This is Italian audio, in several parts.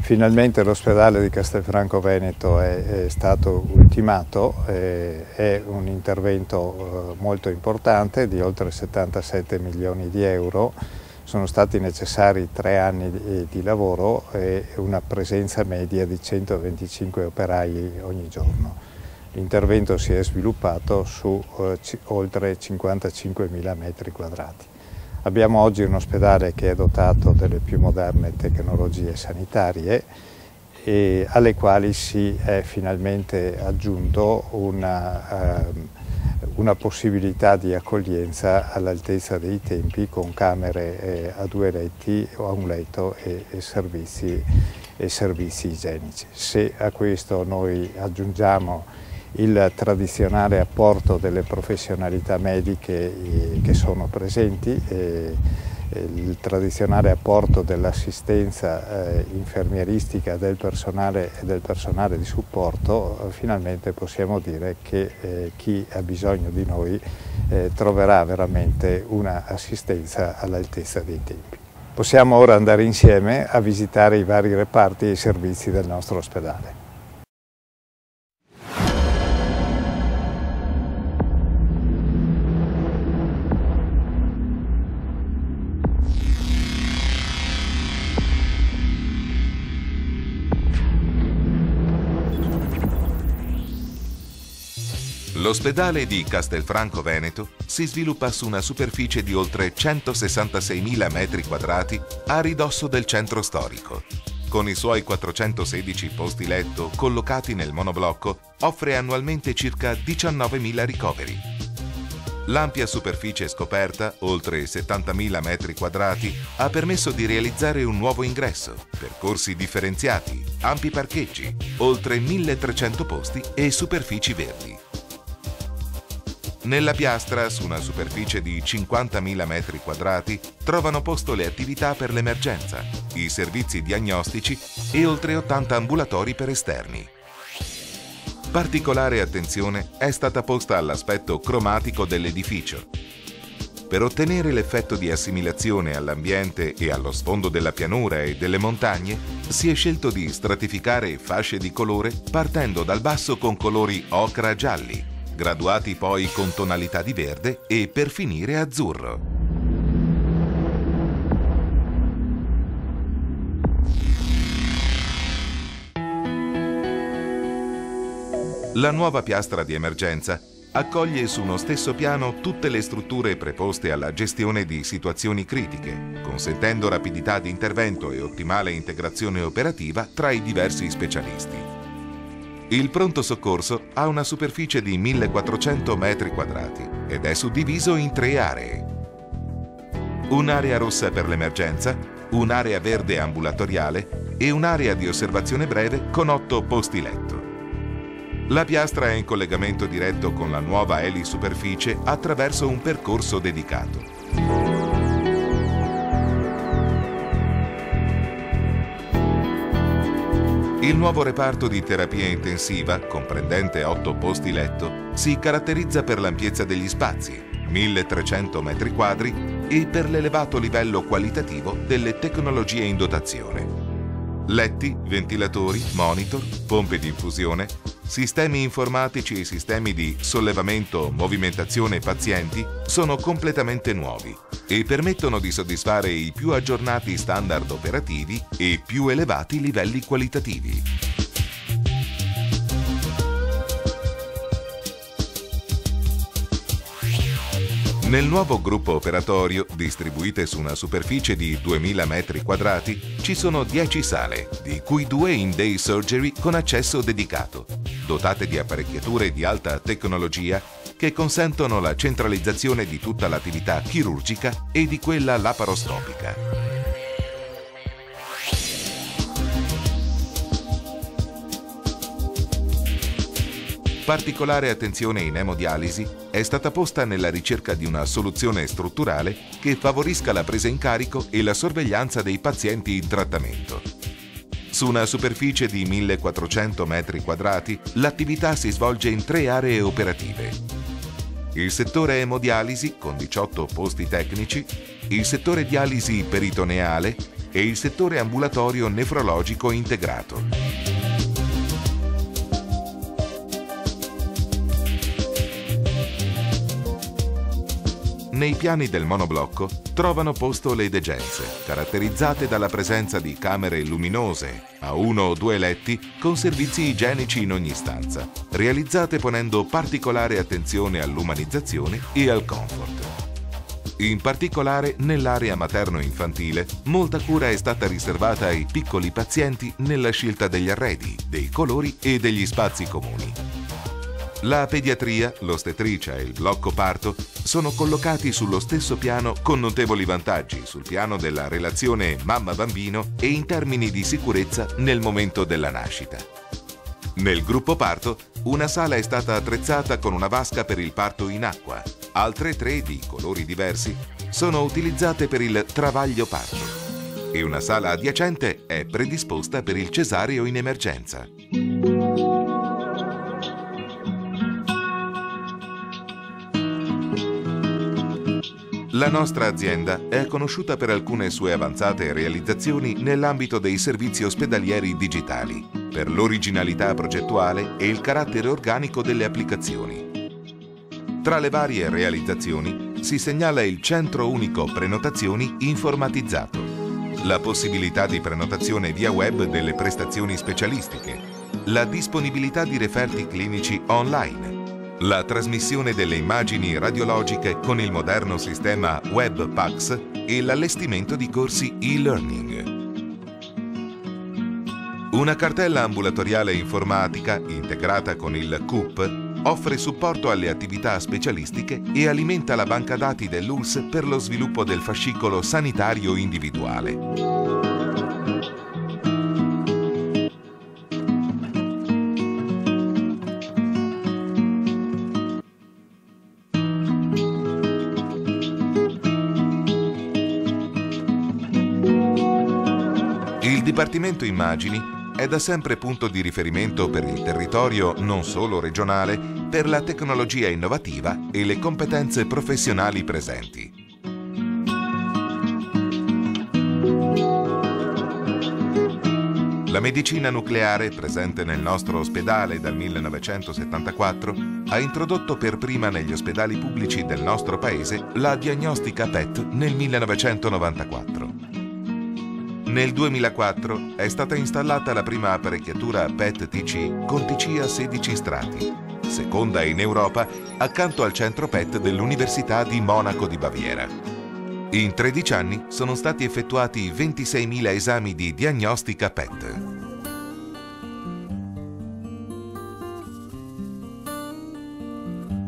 Finalmente l'ospedale di Castelfranco Veneto è stato ultimato, è un intervento molto importante di oltre 77 milioni di euro. Sono stati necessari 3 anni di lavoro e una presenza media di 125 operai ogni giorno. L'intervento si è sviluppato su oltre 55.000 metri quadrati. Abbiamo oggi un ospedale che è dotato delle più moderne tecnologie sanitarie e alle quali si è finalmente aggiunto una possibilità di accoglienza all'altezza dei tempi con camere a 2 letti o a un letto e servizi igienici. Se a questo noi aggiungiamo il tradizionale apporto delle professionalità mediche che sono presenti, il tradizionale apporto dell'assistenza infermieristica del personale e del personale di supporto, finalmente possiamo dire che chi ha bisogno di noi troverà veramente un'assistenza all'altezza dei tempi. Possiamo ora andare insieme a visitare i vari reparti e i servizi del nostro ospedale. L'ospedale di Castelfranco Veneto si sviluppa su una superficie di oltre 166.000 metri quadrati a ridosso del centro storico. Con i suoi 416 posti letto collocati nel monoblocco, offre annualmente circa 19.000 ricoveri. L'ampia superficie scoperta, oltre 70.000 metri quadrati, ha permesso di realizzare un nuovo ingresso, percorsi differenziati, ampi parcheggi, oltre 1.300 posti e superfici verdi. Nella piastra, su una superficie di 50.000 metri quadrati, trovano posto le attività per l'emergenza, i servizi diagnostici e oltre 80 ambulatori per esterni. Particolare attenzione è stata posta all'aspetto cromatico dell'edificio. Per ottenere l'effetto di assimilazione all'ambiente e allo sfondo della pianura e delle montagne, si è scelto di stratificare fasce di colore partendo dal basso con colori ocra-gialli, graduati poi con tonalità di verde e per finire azzurro. La nuova piastra di emergenza accoglie su uno stesso piano tutte le strutture preposte alla gestione di situazioni critiche, consentendo rapidità di intervento e ottimale integrazione operativa tra i diversi specialisti. Il pronto soccorso ha una superficie di 1.400 metri quadrati ed è suddiviso in 3 aree. Un'area rossa per l'emergenza, un'area verde ambulatoriale e un'area di osservazione breve con 8 posti letto. La piastra è in collegamento diretto con la nuova elisuperficie attraverso un percorso dedicato. Il nuovo reparto di terapia intensiva, comprendente 8 posti letto, si caratterizza per l'ampiezza degli spazi, 1.300 metri quadri, e per l'elevato livello qualitativo delle tecnologie in dotazione. Letti, ventilatori, monitor, pompe di infusione, sistemi informatici e sistemi di sollevamento, movimentazione pazienti sono completamente nuovi e permettono di soddisfare i più aggiornati standard operativi e più elevati livelli qualitativi. Nel nuovo gruppo operatorio, distribuite su una superficie di 2.000 metri quadrati, ci sono 10 sale, di cui 2 in day surgery con accesso dedicato, dotate di apparecchiature di alta tecnologia che consentono la centralizzazione di tutta l'attività chirurgica e di quella laparoscopica. Particolare attenzione in emodialisi è stata posta nella ricerca di una soluzione strutturale che favorisca la presa in carico e la sorveglianza dei pazienti in trattamento. Su una superficie di 1.400 metri quadrati, l'attività si svolge in 3 aree operative. Il settore emodialisi, con 18 posti tecnici, il settore dialisi peritoneale, e il settore ambulatorio nefrologico integrato. Nei piani del monoblocco trovano posto le degenze, caratterizzate dalla presenza di camere luminose, a 1 o 2 letti, con servizi igienici in ogni stanza, realizzate ponendo particolare attenzione all'umanizzazione e al comfort. In particolare, nell'area materno-infantile, molta cura è stata riservata ai piccoli pazienti nella scelta degli arredi, dei colori e degli spazi comuni. La pediatria, l'ostetricia e il blocco parto sono collocati sullo stesso piano con notevoli vantaggi sul piano della relazione mamma-bambino e in termini di sicurezza nel momento della nascita. Nel gruppo parto, una sala è stata attrezzata con una vasca per il parto in acqua, altre 3 di colori diversi sono utilizzate per il travaglio parto e una sala adiacente è predisposta per il cesareo in emergenza. La nostra azienda è conosciuta per alcune sue avanzate realizzazioni nell'ambito dei servizi ospedalieri digitali, per l'originalità progettuale e il carattere organico delle applicazioni. Tra le varie realizzazioni si segnala il Centro Unico Prenotazioni informatizzato, la possibilità di prenotazione via web delle prestazioni specialistiche, la disponibilità di referti clinici online, la trasmissione delle immagini radiologiche con il moderno sistema Web PACS e l'allestimento di corsi e-learning. Una cartella ambulatoriale informatica integrata con il CUP offre supporto alle attività specialistiche e alimenta la banca dati dell'ULSS per lo sviluppo del fascicolo sanitario individuale. Il Dipartimento Immagini è da sempre punto di riferimento per il territorio non solo regionale per la tecnologia innovativa e le competenze professionali presenti. La medicina nucleare, presente nel nostro ospedale dal 1974, ha introdotto per prima negli ospedali pubblici del nostro paese la diagnostica PET nel 1994. Nel 2004 è stata installata la prima apparecchiatura PET-TC con TC a 16 strati, seconda in Europa accanto al centro PET dell'Università di Monaco di Baviera. In 13 anni sono stati effettuati 26.000 esami di diagnostica PET.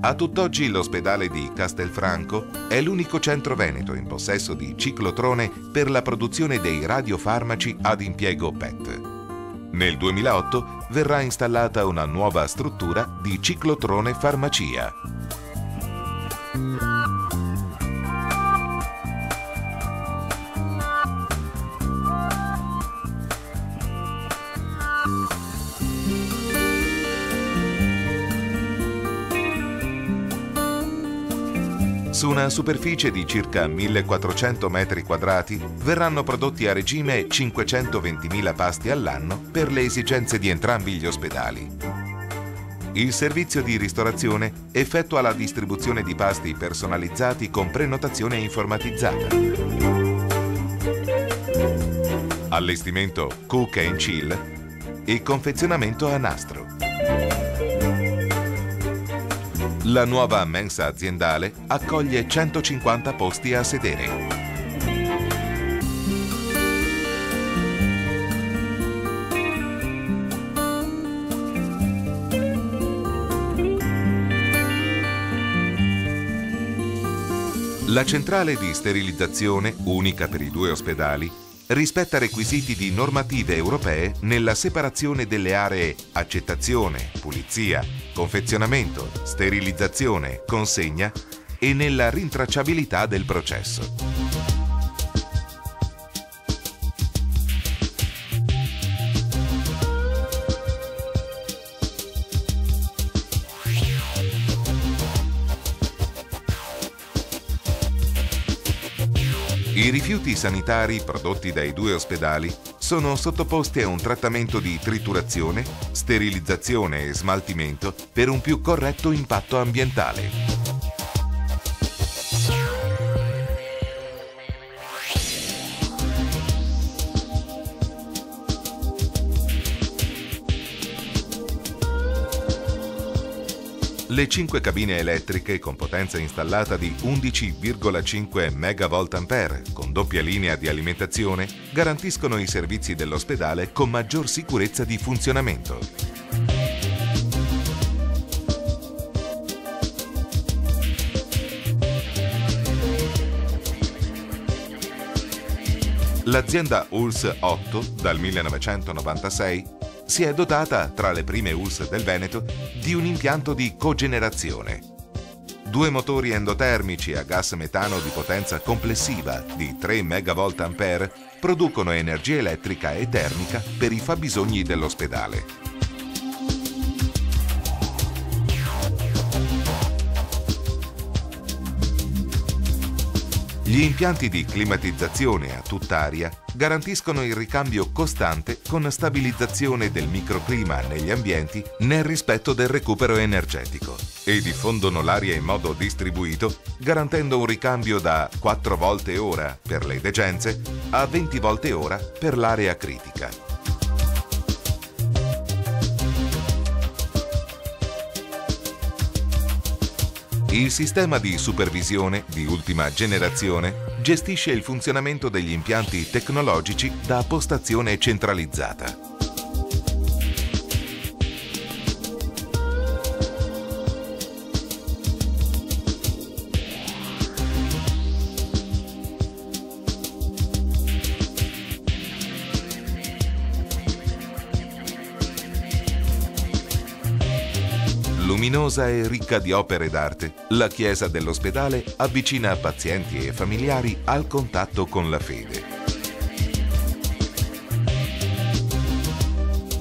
A tutt'oggi l'ospedale di Castelfranco è l'unico centro veneto in possesso di ciclotrone per la produzione dei radiofarmaci ad impiego PET. Nel 2008 verrà installata una nuova struttura di ciclotrone farmacia. Su una superficie di circa 1400 metri quadrati verranno prodotti a regime 520.000 pasti all'anno per le esigenze di entrambi gli ospedali. Il servizio di ristorazione effettua la distribuzione di pasti personalizzati con prenotazione informatizzata. Allestimento cook and chill e confezionamento a nastro. La nuova mensa aziendale accoglie 150 posti a sedere. La centrale di sterilizzazione, unica per i 2 ospedali, rispetta requisiti di normative europee nella separazione delle aree accettazione, pulizia, confezionamento, sterilizzazione, consegna e nella rintracciabilità del processo. I rifiuti sanitari prodotti dai 2 ospedali sono sottoposti a un trattamento di triturazione, sterilizzazione e smaltimento per un più corretto impatto ambientale. Le 5 cabine elettriche con potenza installata di 11,5 MVA con doppia linea di alimentazione garantiscono i servizi dell'ospedale con maggior sicurezza di funzionamento. L'azienda ULSS 8, dal 1996, si è dotata, tra le prime ULSS del Veneto, di un impianto di cogenerazione. 2 motori endotermici a gas metano di potenza complessiva di 3 MVA producono energia elettrica e termica per i fabbisogni dell'ospedale. Gli impianti di climatizzazione a tutt'aria garantiscono il ricambio costante con stabilizzazione del microclima negli ambienti nel rispetto del recupero energetico e diffondono l'aria in modo distribuito, garantendo un ricambio da 4 volte ora per le degenze a 20 volte ora per l'area critica. Il sistema di supervisione di ultima generazione gestisce il funzionamento degli impianti tecnologici da postazione centralizzata. Luminosa e ricca di opere d'arte, la chiesa dell'ospedale avvicina pazienti e familiari al contatto con la fede.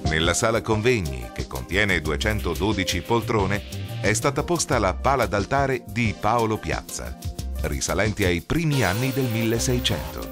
Nella sala convegni, che contiene 212 poltrone, è stata posta la pala d'altare di Paolo Piazza, risalenti ai primi anni del 1600.